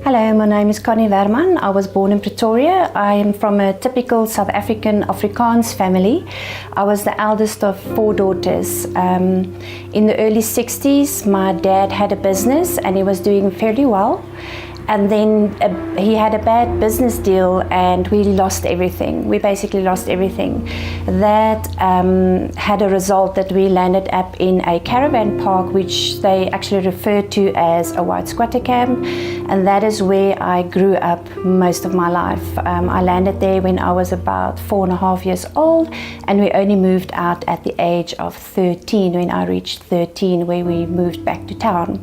Hello, my name is Connie. I was born in Pretoria. I am from a typical South African Afrikaans family. I was the eldest of 4 daughters. In the early 60s, my dad had a business and he was doing fairly well. And then he had a bad business deal and we lost everything. We basically lost everything. That had a result that we landed up in a caravan park, which they actually referred to as a white squatter camp. And that is where I grew up most of my life. I landed there when I was about 4.5 years old, and we only moved out at the age of 13, when I reached 13, where we moved back to town.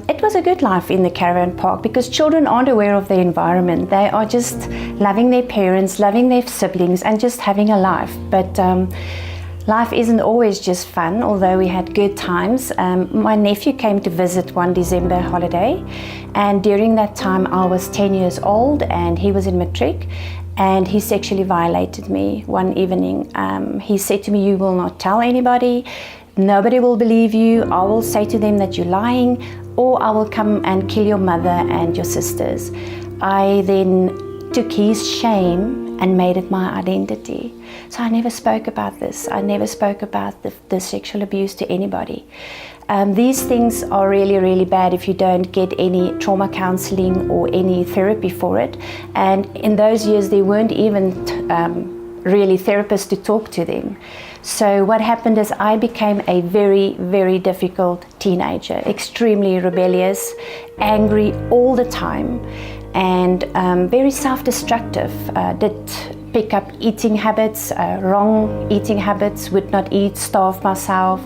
It was a good life in the caravan park because children aren't aware of their environment. They are just loving their parents, loving their siblings, and just having a life. But life isn't always just fun, although we had good times. My nephew came to visit one December holiday, and during that time I was 10 years old and he was in matric, and he sexually violated me one evening. He said to me, "You will not tell anybody. Nobody will believe you. I will say to them that you're lying, or I will come and kill your mother and your sisters." I then took his shame and made it my identity. So I never spoke about this. I never spoke about the sexual abuse to anybody. These things are really, really bad if you don't get any trauma counseling or any therapy for it. And in those years, there weren't even really therapists to talk to them. So what happened is I became a very, very difficult teenager, extremely rebellious, angry all the time, and very self-destructive. Did pick up eating habits, wrong eating habits, would not eat, starved myself,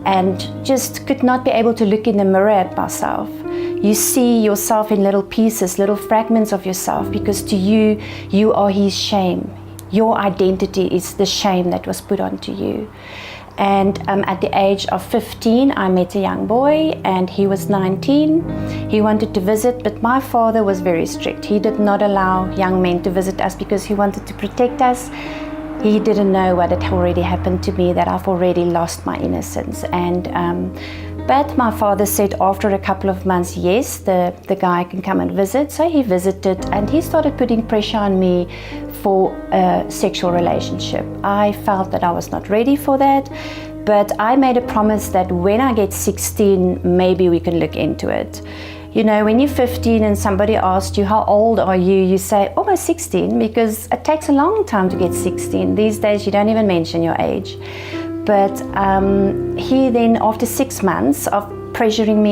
and just could not be able to look in the mirror at myself. You see yourself in little pieces, little fragments of yourself, because to you, you are his shame. Your identity is the shame that was put onto you. And at the age of 15, I met a young boy, and he was 19. He wanted to visit, but my father was very strict. He did not allow young men to visit us because he wanted to protect us. He didn't know what had already happened to me, that I've already lost my innocence. But my father said after a couple of months, yes, the guy can come and visit. So he visited, and he started putting pressure on me for a sexual relationship. I felt that I was not ready for that, but I made a promise that when I get 16, maybe we can look into it. You know, when you're 15 and somebody asks you, "How old are you?" you say, "Almost 16, because it takes a long time to get 16. These days, you don't even mention your age. But he then, after 6 months of pressuring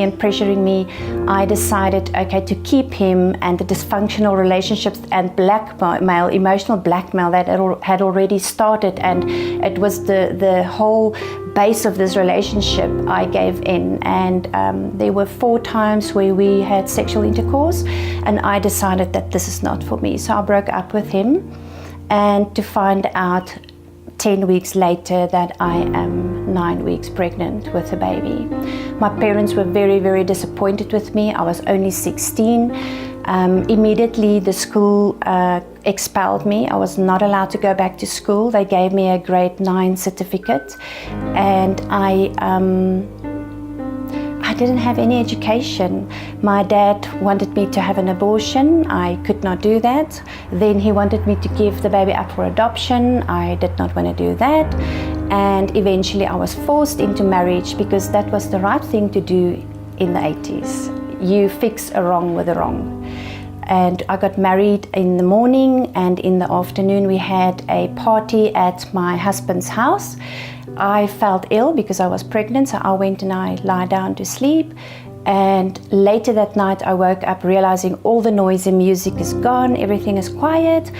me, I decided, okay, to keep him and the dysfunctional relationships and blackmail, emotional blackmail that had already started, and it was the whole base of this relationship. I gave in, and there were 4 times where we had sexual intercourse, and I decided that this is not for me. So I broke up with him, and to find out 10 weeks later that I am 9 weeks pregnant with a baby. My parents were very, very disappointed with me. I was only 16. Immediately the school expelled me. I was not allowed to go back to school. They gave me a grade 9 certificate, and I didn't have any education. My dad wanted me to have an abortion. I could not do that. Then he wanted me to give the baby up for adoption. I did not want to do that. And eventually I was forced into marriage because that was the right thing to do in the 80s. You fix a wrong with a wrong. And I got married in the morning, and in the afternoon we had a party at my husband's house. I felt ill because I was pregnant, so I went and I lie down to sleep. And later that night I woke up realizing all the noise and music is gone, everything is quiet,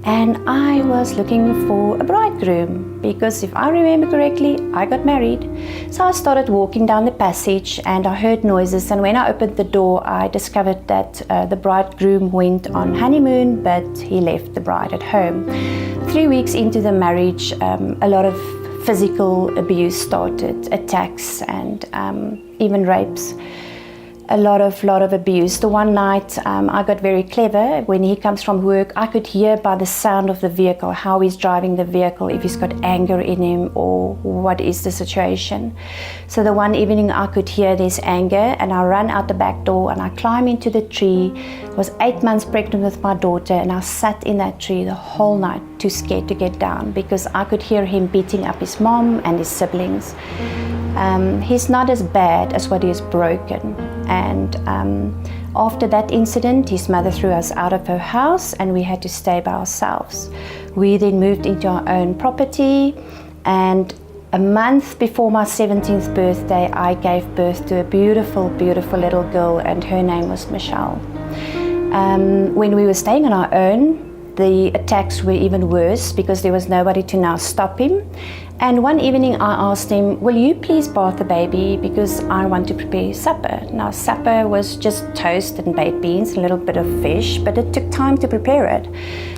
and I was looking for a bridegroom because if I remember correctly, I got married. So I started walking down the passage and I heard noises, and when I opened the door I discovered that the bridegroom went on honeymoon, but he left the bride at home. 3 weeks into the marriage, a lot of physical abuse started, attacks and even rapes. a lot of abuse. The one night I got very clever. When he comes from work, I could hear by the sound of the vehicle how he's driving the vehicle, if he's got anger in him or what is the situation. So the one evening I could hear this anger, and I ran out the back door and I climbed into the tree. I was 8 months pregnant with my daughter, and I sat in that tree the whole night, too scared to get down, because I could hear him beating up his mom and his siblings. He's not as bad as what he has broken. And after that incident, his mother threw us out of her house and we had to stay by ourselves. We then moved into our own property, and a month before my 17th birthday, I gave birth to a beautiful, beautiful little girl, and her name was Michelle. When we were staying on our own, the attacks were even worse because there was nobody to now stop him. And one evening I asked him, will you please bath the baby because I want to prepare supper. Now supper was just toast and baked beans, a little bit of fish, but it took time to prepare it.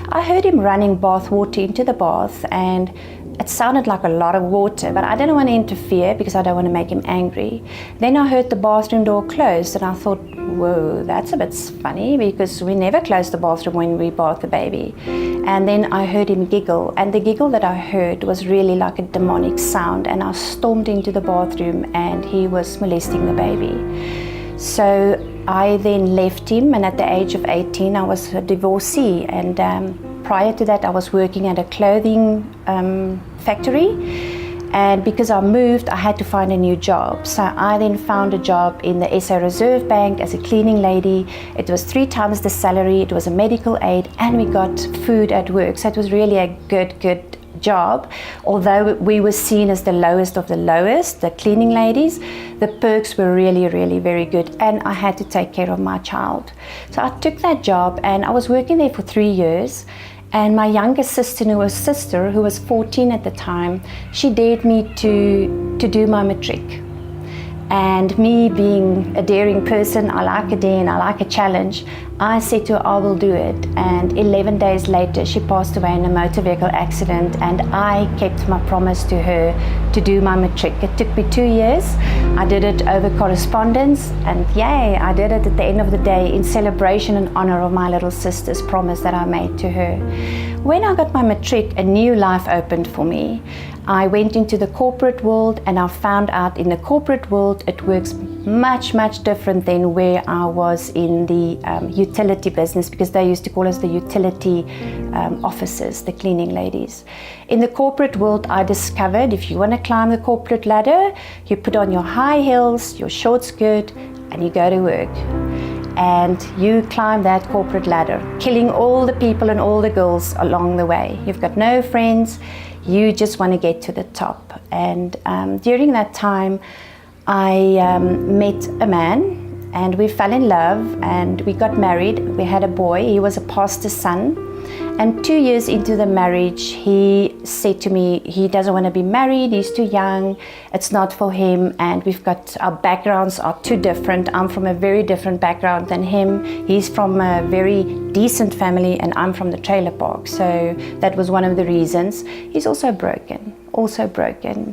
I heard him running bath water into the bath, and it sounded like a lot of water, but I didn't want to interfere because I don't want to make him angry. Then I heard the bathroom door closed, and I thought, whoa, that's a bit funny because we never close the bathroom when we bath the baby. And then I heard him giggle, and the giggle that I heard was really like a demonic sound, and I stormed into the bathroom and he was molesting the baby. So I then left him, and at the age of 18 I was a divorcee, and prior to that I was working at a clothing factory. And because I moved, I had to find a new job. So I then found a job in the SA Reserve Bank as a cleaning lady. It was 3 times the salary, it was a medical aid, and we got food at work. So it was really a good job. Although we were seen as the lowest of the lowest, the cleaning ladies, the perks were really very good, and I had to take care of my child. So I took that job, and I was working there for 3 years. And my youngest sister, who was 14 at the time, she dared me to do my matric. And me being a daring person, I like a dare and I like a challenge, I said to her, I will do it. And 11 days later, she passed away in a motor vehicle accident, and I kept my promise to her to do my matric. It took me 2 years. I did it over correspondence, and yay, I did it at the end of the day in celebration and honor of my little sister's promise that I made to her. When I got my matric, a new life opened for me. I went into the corporate world, and I found out in the corporate world it works much different than where I was in the utility business, because they used to call us the utility officers, the cleaning ladies. In the corporate world, I discovered if you want to climb the corporate ladder, you put on your high heels, your short skirt, and you go to work. And you climb that corporate ladder, killing all the people and all the girls along the way. You've got no friends, you just want to get to the top. And during that time, I met a man, and we fell in love, and we got married. We had a boy. He was a pastor's son. And 2 years into the marriage, he said to me, he doesn't want to be married, he's too young, it's not for him, and our backgrounds are too different. I'm from a very different background than him. He's from a very decent family, and I'm from the trailer park. So that was one of the reasons. He's also broken.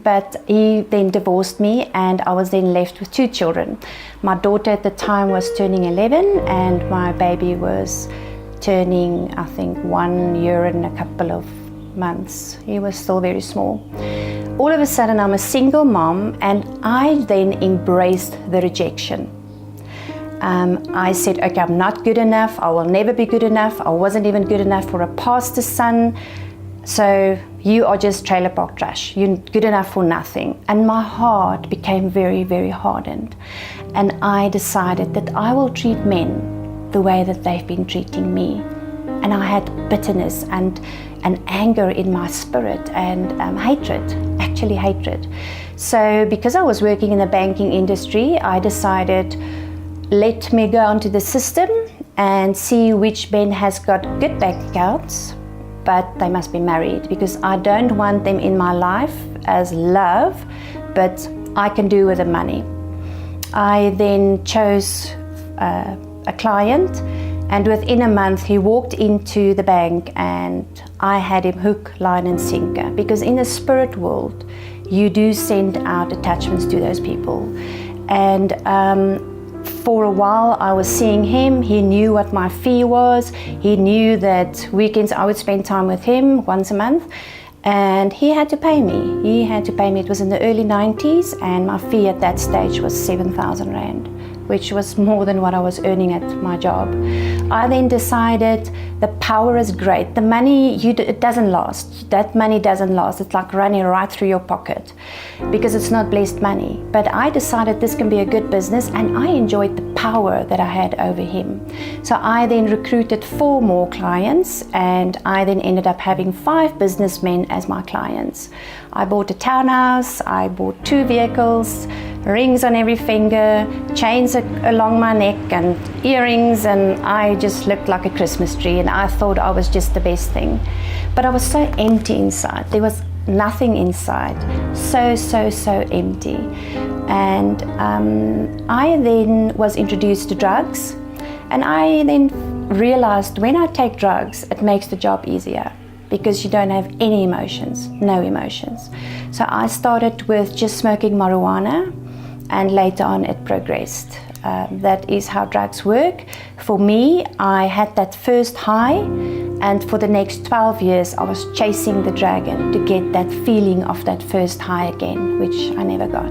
But he then divorced me, and I was then left with 2 children. My daughter at the time was turning 11, and my baby was turning, I think, 1 year and a couple of months. He was still very small. All of a sudden, I'm a single mom, and I then embraced the rejection. I said, okay, I'm not good enough. I will never be good enough. I wasn't even good enough for a pastor's son. So you are just trailer park trash. You're good enough for nothing. And my heart became very hardened. And I decided that I will treat men the way that they've been treating me. And I had bitterness and anger in my spirit, and hatred. So because I was working in the banking industry, I decided, let me go onto the system and see which men has got good bank accounts, but they must be married, because I don't want them in my life as love, but I can do with the money. I then chose a client, and within a month he walked into the bank, and I had him hook, line and sinker, because in the spirit world you do send out attachments to those people. And For a while I was seeing him. He knew what my fee was. He knew that weekends I would spend time with him once a month, and he had to pay me. It was in the early 90s, and my fee at that stage was 7,000 Rand, which was more than what I was earning at my job. I then decided the power is great. The money, it doesn't last. That money doesn't last. It's like running right through your pocket because it's not blessed money. But I decided this can be a good business, and I enjoyed the power that I had over him. So I then recruited 4 more clients, and I then ended up having 5 businessmen as my clients. I bought a townhouse, I bought 2 vehicles, rings on every finger, chains along my neck, and earrings, and I just looked like a Christmas tree, and I thought I was just the best thing. But I was so empty inside. There was nothing inside. So empty. And I then was introduced to drugs, and I then realized when I take drugs, it makes the job easier, because you don't have any emotions, no emotions. So I started with just smoking marijuana, and later on it progressed. That is how drugs work. For me, I had that first high, and for the next 12 years I was chasing the dragon to get that feeling of that first high again, which I never got.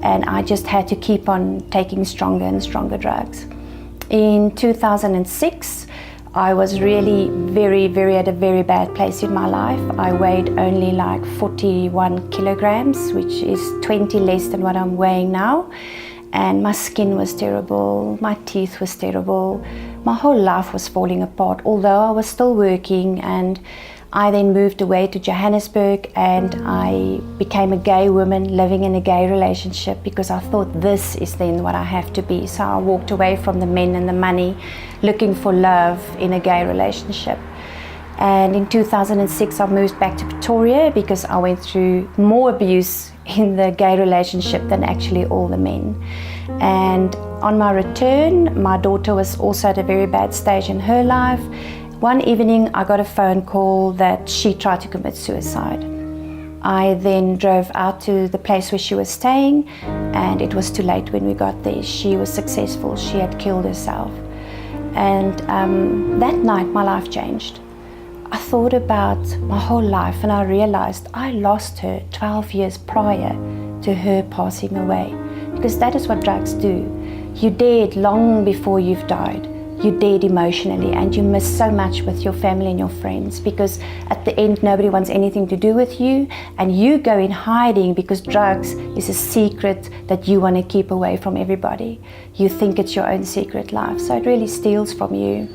And I just had to keep on taking stronger and stronger drugs. In 2006, I was really at a very bad place in my life. I weighed only like 41 kilograms, which is 20 less than what I'm weighing now. And my skin was terrible, my teeth was terrible, my whole life was falling apart, although I was still working. And I then moved away to Johannesburg, and I became a gay woman living in a gay relationship, because I thought this is then what I have to be. So I walked away from the men and the money, looking for love in a gay relationship. And in 2006 I moved back to Pretoria, because I went through more abuse in the gay relationship than actually all the men. And on my return, my daughter was also at a very bad stage in her life. One evening I got a phone call that she tried to commit suicide. I then drove out to the place where she was staying, and it was too late when we got there. She was successful, she had killed herself. And that night my life changed. I thought about my whole life, and I realized I lost her 12 years prior to her passing away, because that is what drugs do. You're dead long before you've died. You're dead emotionally, and you miss so much with your family and your friends, because at the end nobody wants anything to do with you, and you go in hiding because drugs is a secret that you want to keep away from everybody. You think it's your own secret life, so it really steals from you.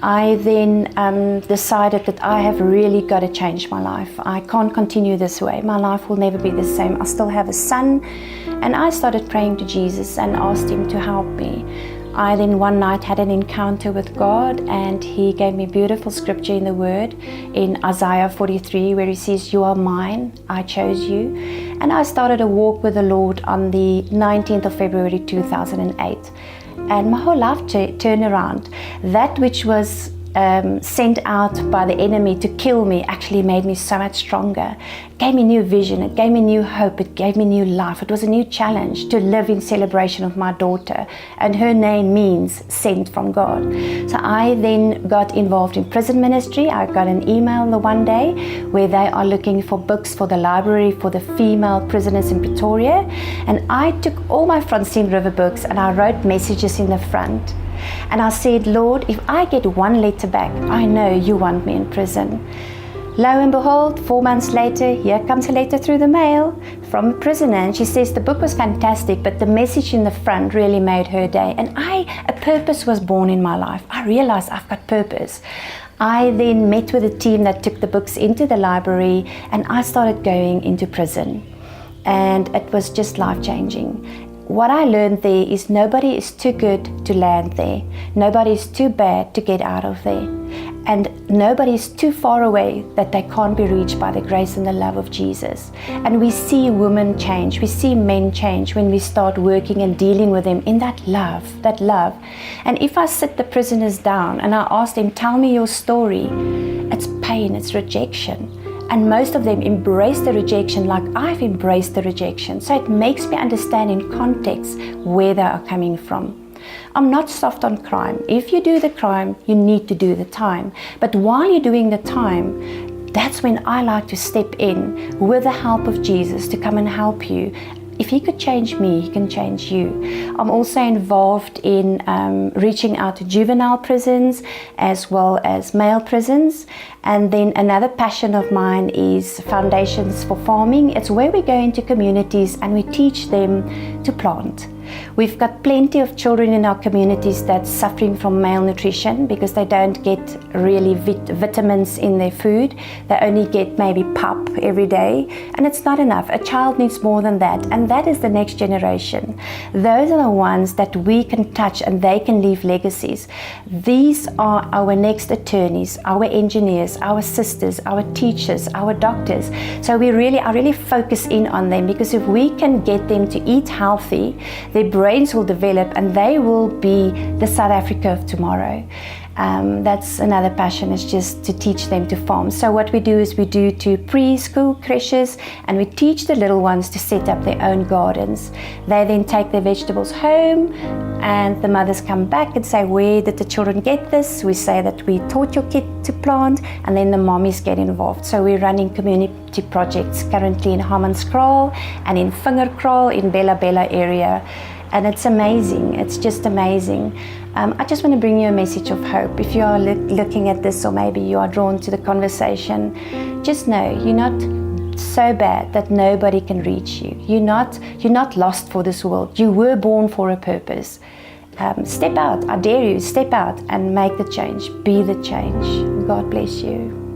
I then decided that I have really got to change my life. I can't continue this way. My life will never be the same. I still have a son, and I started praying to Jesus and asked him to help me. I then one night had an encounter with God, and he gave me beautiful scripture in the Word in Isaiah 43, where he says, "You are mine, I chose you." And I started a walk with the Lord on the 19th of February 2008. And my whole life turned around. That which was sent out by the enemy to kill me actually made me so much stronger. It gave me new vision, it gave me new hope, it gave me new life. It was a new challenge to live in celebration of my daughter, and her name means sent from God. So I then got involved in prison ministry. I got an email the one day where they are looking for books for the library for the female prisoners in Pretoria, and I took all my Francine River books and I wrote messages in the front. And I said, "Lord, if I get one letter back, I know you want me in prison." Lo and behold, 4 months later, here comes a letter through the mail from a prisoner, and she says the book was fantastic, but the message in the front really made her day. And a purpose was born in my life. I realized I've got purpose. I then met with a team that took the books into the library, and I started going into prison. And it was just life-changing. What I learned there is nobody is too good to land there. Nobody is too bad to get out of there. And nobody is too far away that they can't be reached by the grace and the love of Jesus. And we see women change, we see men change when we start working and dealing with them in that love, that love. And if I sit the prisoners down and I ask them, "Tell me your story," it's pain, it's rejection. And most of them embrace the rejection like I've embraced the rejection. So it makes me understand in context where they are coming from. I'm not soft on crime. If you do the crime, you need to do the time. But while you're doing the time, that's when I like to step in with the help of Jesus to come and help you. If he could change me, he can change you. I'm also involved in reaching out to juvenile prisons as well as male prisons. And then another passion of mine is Foundations for Farming. It's where we go into communities and we teach them to plant. We've got plenty of children in our communities that's suffering from malnutrition because they don't get really vitamins in their food. They only get maybe pap every day, and it's not enough. A child needs more than that, and that is the next generation. Those are the ones that we can touch and they can leave legacies. These are our next attorneys, our engineers, our sisters, our teachers, our doctors. So I really focus in on them, because if we can get them to eat healthy, their brains will develop and they will be the South Africa of tomorrow. That's another passion, is just to teach them to farm. So what we do is we do to preschool creches, and we teach the little ones to set up their own gardens. They then take their vegetables home, and the mothers come back and say, where did the children get this? We say that we taught your kid to plant, and then the mommies get involved. So we're running community projects currently in Hammanskraal and in Vingerkraal in Bella Bella area. And it's amazing. It's just amazing. I just want to bring you a message of hope. If you are looking at this, or maybe you are drawn to the conversation, just know you're not so bad that nobody can reach you. You're not lost for this world. You were born for a purpose. Step out. I dare you. Step out and make the change. Be the change. God bless you.